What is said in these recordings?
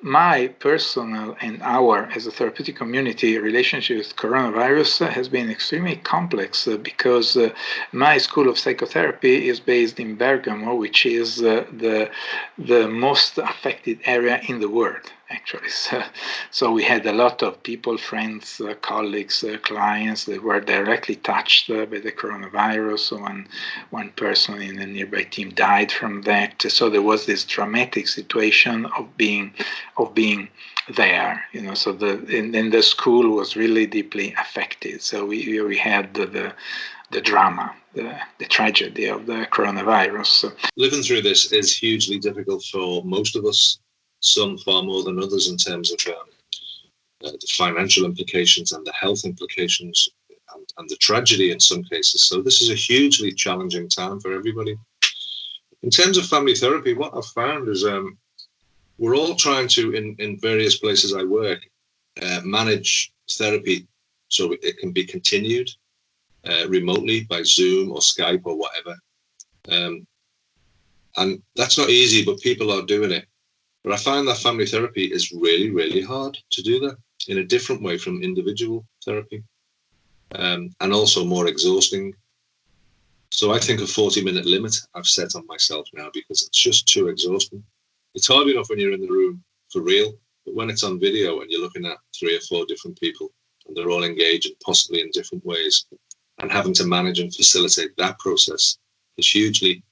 my personal and our, as a therapeutic community, relationship with coronavirus has been extremely complex because my school of psychotherapy is based in Bergamo, which is the most affected area in the world, actually. So we had a lot of people, friends, colleagues, clients that were directly touched by the coronavirus. One person in a nearby team died from that. So there was this dramatic situation of being there, so the school was really deeply affected. So we had the drama, the tragedy of the coronavirus. Living through this is hugely difficult for most of us, some far more than others in terms of the financial implications and the health implications and the tragedy in some cases. So this is a hugely challenging time for everybody. In terms of family therapy, what I've found is we're all trying to, in various places I work, manage therapy so it can be continued remotely by Zoom or Skype or whatever. And that's not easy, but people are doing it. But I find that family therapy is really, really hard to do that in a different way from individual therapy, and also more exhausting. So I think a 40-minute limit I've set on myself now because it's just too exhausting. It's hard enough when you're in the room for real, but when it's on video and you're looking at 3 or 4 different people and they're all engaged and possibly in different ways, and having to manage and facilitate that process is hugely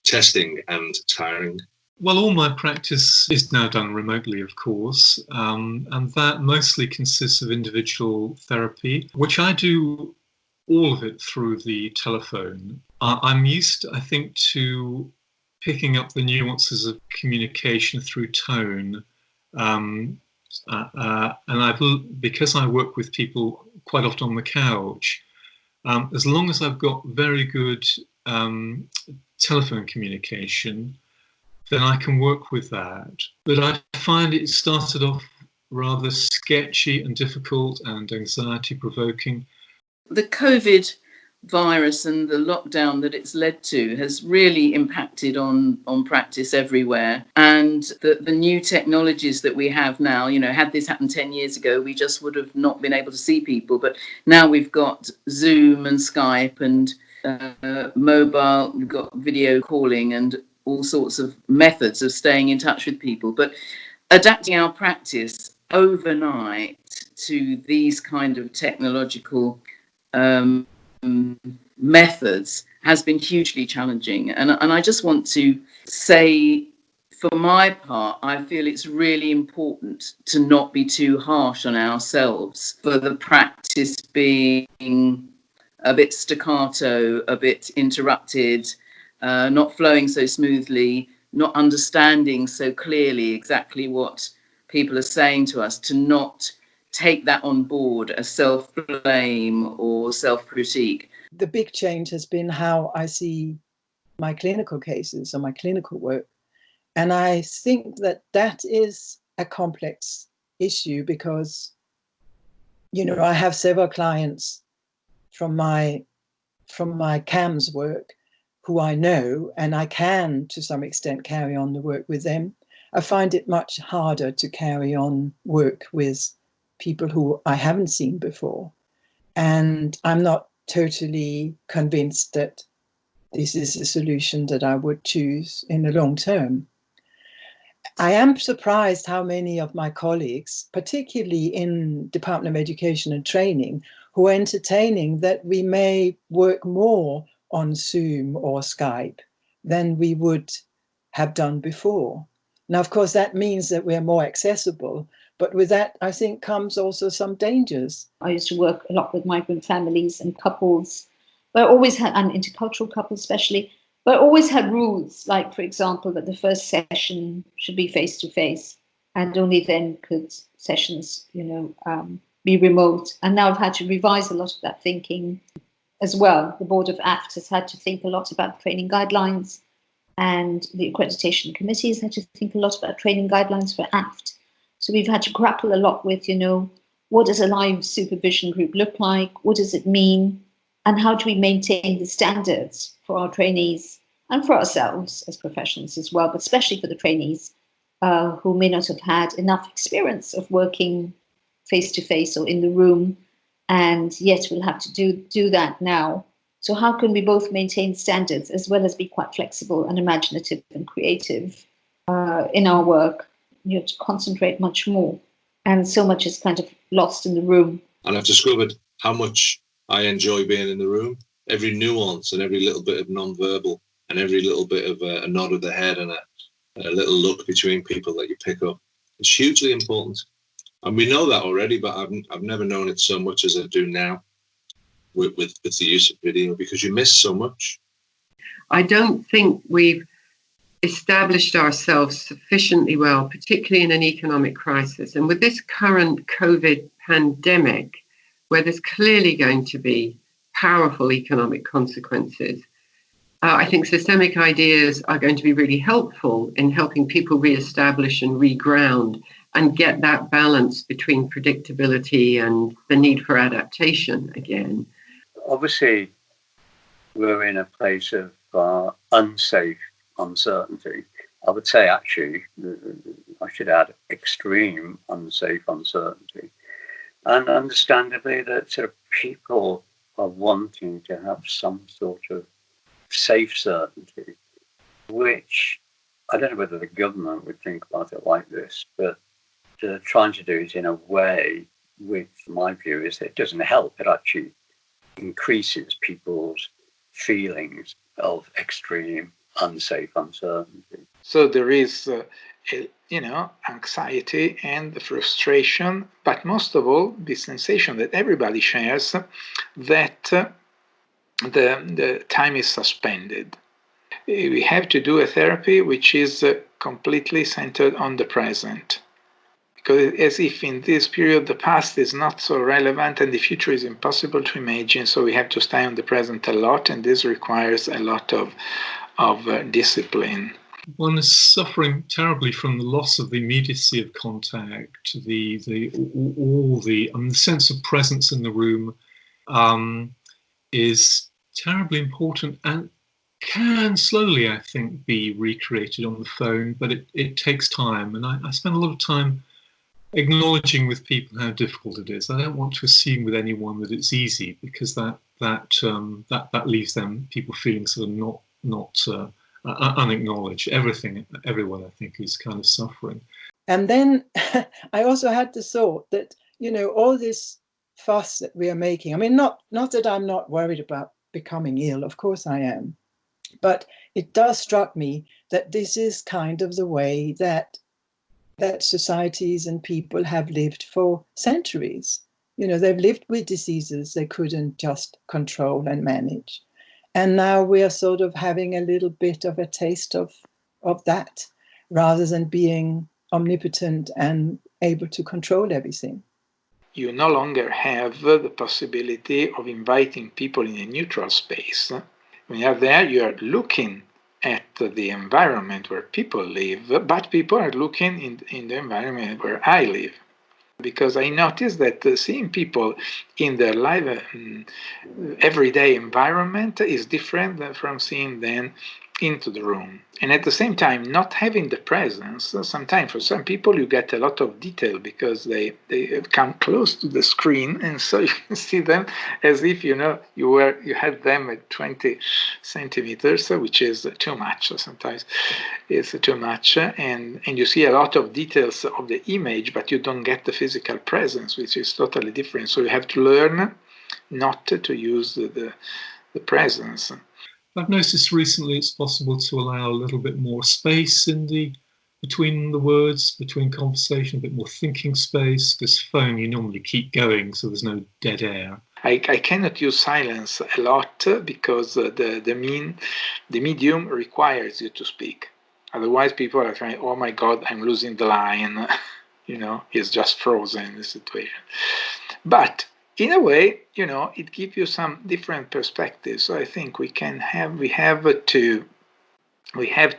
testing and tiring. Well, all my practice is now done remotely, of course, and that mostly consists of individual therapy, which I do all of it through the telephone. I'm used, I think, to picking up the nuances of communication through tone. And because I work with people quite often on the couch, as long as I've got very good telephone communication, then I can work with that. But I find it started off rather sketchy and difficult and anxiety provoking. The COVID virus and the lockdown that it's led to has really impacted on practice everywhere. And the new technologies that we have now, had this happened 10 years ago, we just would have not been able to see people. But now we've got Zoom and Skype and mobile, we've got video calling and all sorts of methods of staying in touch with people. But adapting our practice overnight to these kind of technological methods has been hugely challenging. And I just want to say, for my part, I feel it's really important to not be too harsh on ourselves for the practice being a bit staccato, a bit interrupted, not flowing so smoothly, not understanding so clearly exactly what people are saying to us, to not take that on board as self-blame or self-critique. The big change has been how I see my clinical cases or my clinical work. And I think that is a complex issue because, I have several clients from my CAMS work who I know, and I can, to some extent, carry on the work with them. I find it much harder to carry on work with people who I haven't seen before. And I'm not totally convinced that this is a solution that I would choose in the long term. I am surprised how many of my colleagues, particularly in Department of Education and Training, who are entertaining that we may work more on Zoom or Skype than we would have done before. Now, of course, that means that we're more accessible, but with that, I think, comes also some dangers. I used to work a lot with migrant families and couples, but I always had, and intercultural couples especially, but I always had rules, like, for example, that the first session should be face-to-face, and only then could sessions, be remote. And now I've had to revise a lot of that thinking as well. The Board of AFT has had to think a lot about training guidelines, and the accreditation committees had to think a lot about training guidelines for AFT. So we've had to grapple a lot with, what does a live supervision group look like? What does it mean? And how do we maintain the standards for our trainees and for ourselves as professionals as well, but especially for the trainees, who may not have had enough experience of working face-to-face or in the room, and yet we'll have to do that now. So how can we both maintain standards as well as be quite flexible and imaginative and creative in our work? You have to concentrate much more, and so much is kind of lost in the room. And I've discovered how much I enjoy being in the room. Every nuance and every little bit of non-verbal and every little bit of a nod of the head and a little look between people that you pick up. It's hugely important. And we know that already, but I've never known it so much as I do now with the use of video, because you miss so much. I don't think we've established ourselves sufficiently well, particularly in an economic crisis. And with this current COVID pandemic, where there's clearly going to be powerful economic consequences, I think systemic ideas are going to be really helpful in helping people reestablish and reground and get that balance between predictability and the need for adaptation again. Obviously, we're in a place of unsafe uncertainty. I would say, actually, I should add extreme unsafe uncertainty. And understandably, that sort of people are wanting to have some sort of safe certainty, which I don't know whether the government would think about it like this, but trying to do it in a way which, my view, is that it doesn't help. It actually increases people's feelings of extreme unsafe uncertainty. So there is, anxiety and frustration, but most of all, the sensation that everybody shares that the time is suspended. We have to do a therapy which is completely centered on the present. Because as if in this period the past is not so relevant and the future is impossible to imagine, so we have to stay on the present a lot, and this requires a lot of discipline. One is suffering terribly from the loss of the immediacy of contact, the sense of presence in the room is terribly important and can slowly, I think, be recreated on the phone, but it takes time. And I spend a lot of time acknowledging with people how difficult it is. I don't want to assume with anyone that it's easy, because that leaves people feeling sort of not unacknowledged. Everyone, I think, is kind of suffering. And then I also had the thought that, all this fuss that we are making, I mean, not that I'm not worried about becoming ill, of course I am, but it does struck me that this is kind of the way that societies and people have lived for centuries. They've lived with diseases they couldn't just control and manage. And now we are sort of having a little bit of a taste of that, rather than being omnipotent and able to control everything. You no longer have the possibility of inviting people in a neutral space. When you're there, you are looking at the environment where people live, but people are looking in the environment where I live. Because I noticed that seeing people in their live everyday environment is different from seeing them into the room. And at the same time, not having the presence, sometimes for some people you get a lot of detail because they come close to the screen, and so you can see them as if you had them at 20 centimeters, which is too much. Sometimes it's too much, and you see a lot of details of the image, but you don't get the physical presence, which is totally different. So you have to learn not to use the presence. I've noticed recently it's possible to allow a little bit more space between the words, between conversation, a bit more thinking space, because phone you normally keep going, so there's no dead air. I cannot use silence a lot because the medium requires you to speak. Otherwise people are trying, oh my God, I'm losing the line. It's just frozen in the situation. But in a way, it gives you some different perspectives. So I think we have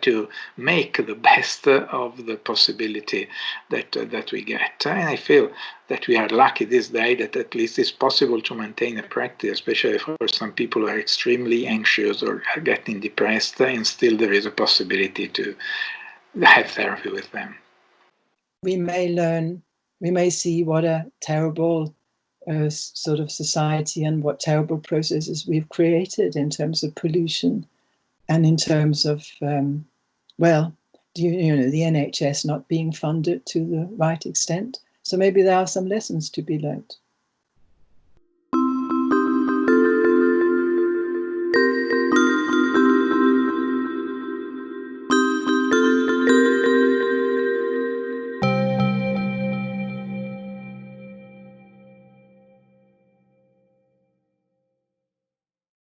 to make the best of the possibility that we get. And I feel that we are lucky this day that at least it's possible to maintain a practice, especially for some people who are extremely anxious or are getting depressed, and still there is a possibility to have therapy with them. we may see what a terrible sort of society and what terrible processes we've created in terms of pollution and in terms of, the NHS not being funded to the right extent. So maybe there are some lessons to be learned.